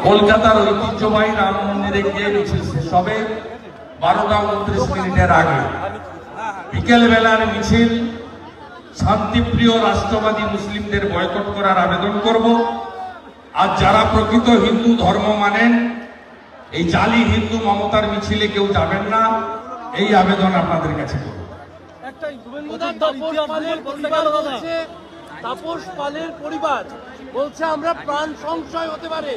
কলকাতার ঐতিহ্যবাহী রাম মন্দিরে গিয়ে মিছিল শেষ হবে 12:29 আগে। বিকেল বেলার মিছিল শান্তিপ্রিয় রাষ্ট্রবাদী মুসলিমদের বয়কট করার আবেদন করব। আর যারা প্রকৃত হিন্দু ধর্ম মানেন, এই জালি হিন্দু মমতার মিছিলে কেউ যাবেন না, এই আবেদন আপনাদের কাছে করব। তাপস পালের পরিবার বলছে আমরা প্রাণ সংশয় হতে পারে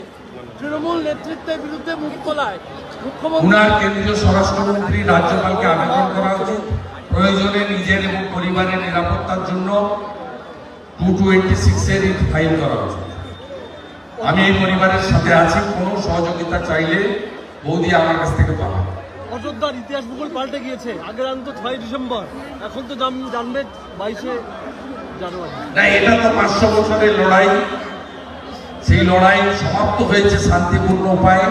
তৃণমূল নেতৃত্বের বিরুদ্ধে মুখ খোলায়। মুখ্যমন্ত্রী কেন্দ্রীয় স্বরাষ্ট্রমন্ত্রী রাজ্যপালকে আবেদন করা উচিত, প্রয়োজনে নিজের এবং পরিবারের নিরাপত্তার জন্য 226 এর ফাইল করা উচিত। আমি এই পরিবারের সাথে আছি, কোনো সহযোগিতা চাইলে বৌদি আমার কাছ থেকে পাবেন। অযোধ্যার ইতিহাস ভূগোল পাল্টে গিয়েছে। আগের আন্ত 6 ডিসেম্বর, এখন তো জানবে 22 জানুয়ারি। না, এটা তো 500 বছরের লড়াই। সেই লড়াই সমাপ্ত হয়েছে শান্তিপূর্ণ উপায়ে,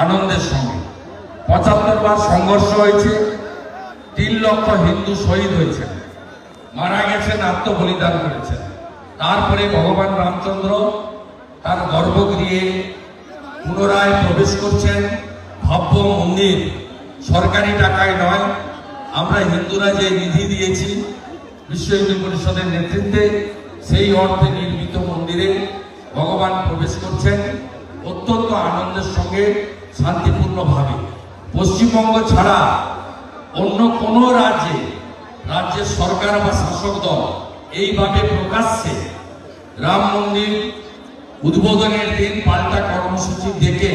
আনন্দের সঙ্গে। 75 বার সংঘর্ষ হয়েছে, 3 লক্ষ হিন্দু শহীদ হয়েছে, মারা গেছেন, আত্মবলিদান করেছেন। তারপরে ভগবান রামচন্দ্র তার গর্ভগৃহে পুনরায় প্রবেশ করছেন। ভব্য মন্দির, সরকারি টাকায় নয়, আমরা হিন্দুরা যে নিধি দিয়েছি বিশ্ব হিন্দু পরিষদের নেতৃত্বে, সেই অর্থে নির্মিত মন্দিরে ভগবান প্রবেশ করছেন অত্যন্ত আনন্দের সঙ্গে, শান্তিপূর্ণভাবে। পশ্চিমবঙ্গ ছাড়া অন্য কোনো রাজ্যের সরকার বা শাসক দল এইভাবে প্রকাশ্যে রাম মন্দির উদ্বোধনের দিন পাল্টা কর্মসূচি দেখে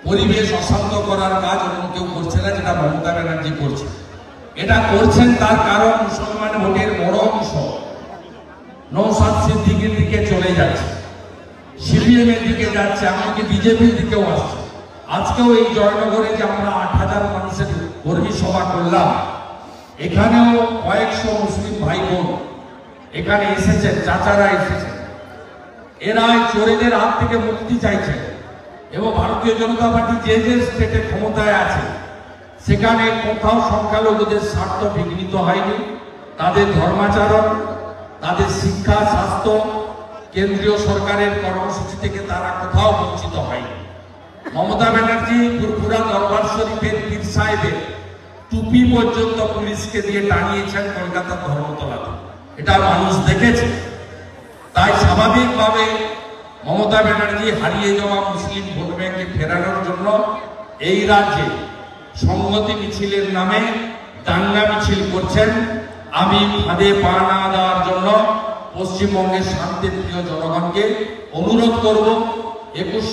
পরিবেশ অশান্ত করার কাজ অন্য কেউ করছে না, যেটা মমতা ব্যানার্জি করছে। এটা করছেন তার কারণ মুসলমান ভোটের বড় অংশ নওশাদ সিদ্দিকীর দিকে চলে যাচ্ছে, সিপিএম এর দিকে যাচ্ছে, এমনকি বিজেপির দিকেও আসছে। আজকেও এই জয়নগরে যে আমরা 8000 মানুষের কর্মী সভা করলাম, এখানেও কয়েকশো মুসলিম ভাই বোন এখানে এসেছেন, চাচারা এসেছেন। এরা চোরেদের হাত থেকে মুক্তি চাইছেন এবং ভারতীয় জনতা পার্টি যে যে স্টেটে ক্ষমতায় আছে সেখানে কোথাও সংখ্যালঘুদের স্বার্থ বিঘ্নিত হয়নি। তাদের ধর্মাচরণ, তাদের শিক্ষা, স্বাস্থ্য, কেন্দ্রীয় সরকারের কর্মসূচি থেকে তারা কোথাও বঞ্চিত হয়নি। মমতা ব্যানার্জি ফুরফুরা দরবার শরীফের পীর সাহেবের টুপি পর্যন্ত পুলিশকে দিয়ে টানিয়েছেন কলকাতার ধর্মতলাতে, এটা মানুষ দেখেছে। তাই স্বাভাবিকভাবে মমতা ব্যানার্জি হারিয়ে যাওয়া মুসলিম ভোট ব্যাংকে ফেরানোর জন্য এই রাজ্যে সংহতি মিছিলের নামে দাঙ্গা মিছিল করছেন। আমি ফাঁদে পা না দেওয়ার জন্য পশ্চিমবঙ্গের শান্তিপ্রিয় জনগণকে অনুরোধ করব। 21